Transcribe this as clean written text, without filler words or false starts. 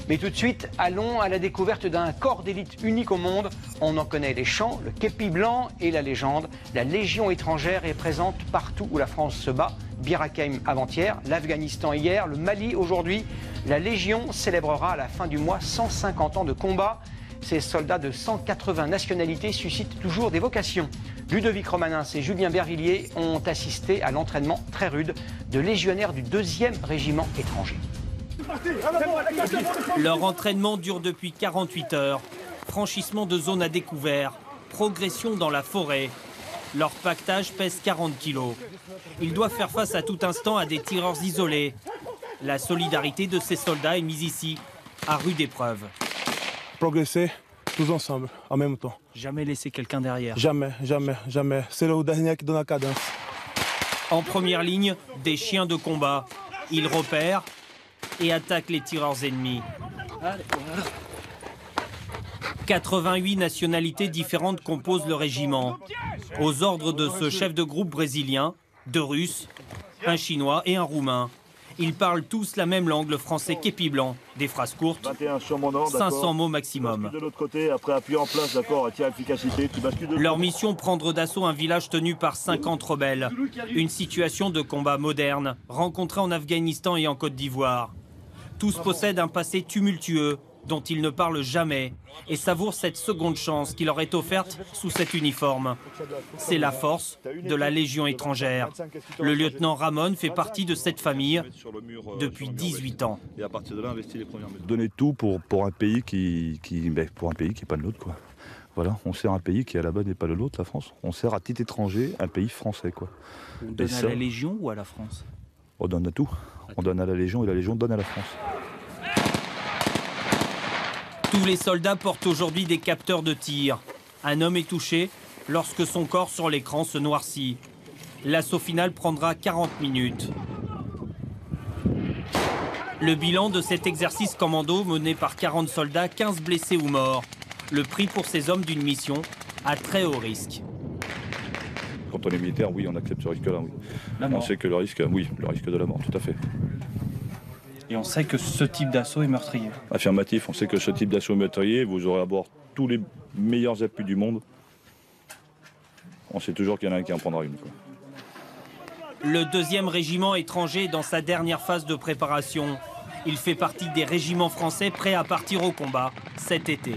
Mais tout de suite, allons à la découverte d'un corps d'élite unique au monde. On en connaît les chants, le képi blanc et la légende. La Légion étrangère est présente partout où la France se bat. Bir Hakeim avant-hier, l'Afghanistan hier, le Mali aujourd'hui. La Légion célébrera à la fin du mois 150 ans de combat. Ces soldats de 180 nationalités suscitent toujours des vocations. Ludovic Romanins et Julien Bervilliers ont assisté à l'entraînement très rude de légionnaires du 2e régiment étranger. Leur entraînement dure depuis 48 heures. Franchissement de zones à découvert, progression dans la forêt. Leur pactage pèse 40 kilos. Ils doivent faire face à tout instant à des tireurs isolés. La solidarité de ces soldats est mise ici, à rude épreuve. Progresser tous ensemble, en même temps. Jamais laisser quelqu'un derrière. Jamais, jamais, jamais. C'est le dernier qui donne la cadence. En première ligne, des chiens de combat. Ils repèrent et attaquent les tireurs ennemis. 88 nationalités différentes composent le régiment. Aux ordres de ce chef de groupe brésilien, 2 Russes, un Chinois et un Roumain. Ils parlent tous la même langue, le français képi blanc. Des phrases courtes, 500 mots maximum. Leur mission, prendre d'assaut un village tenu par 50 rebelles. Une situation de combat moderne, rencontrée en Afghanistan et en Côte d'Ivoire. Tous possèdent un passé tumultueux, dont ils ne parlent jamais, et savourent cette seconde chance qui leur est offerte sous cet uniforme. C'est la force de la Légion étrangère. Le lieutenant Ramon fait partie de cette famille depuis 18 ans. Donner tout pour un pays qui est pas le nôtre, quoi. Voilà, on sert un pays qui à la base n'est pas le nôtre, la France. On sert à titre étranger un pays français, quoi. On donne à la Légion ou à la France? On donne à tout. On donne à la Légion et la Légion donne à la France. Tous les soldats portent aujourd'hui des capteurs de tir. Un homme est touché lorsque son corps sur l'écran se noircit. L'assaut final prendra 40 minutes. Le bilan de cet exercice commando mené par 40 soldats, 15 blessés ou morts. Le prix pour ces hommes d'une mission à très haut risque. Quand on est militaire, oui, on accepte ce risque-là, oui. On sait que le risque, oui, le risque de la mort, tout à fait. Et on sait que ce type d'assaut est meurtrier. Affirmatif, on sait que ce type d'assaut est meurtrier, vous aurez à bord tous les meilleurs appuis du monde. On sait toujours qu'il y en a un qui en prendra une, quoi. Le 2e régiment étranger est dans sa dernière phase de préparation. Il fait partie des régiments français prêts à partir au combat cet été.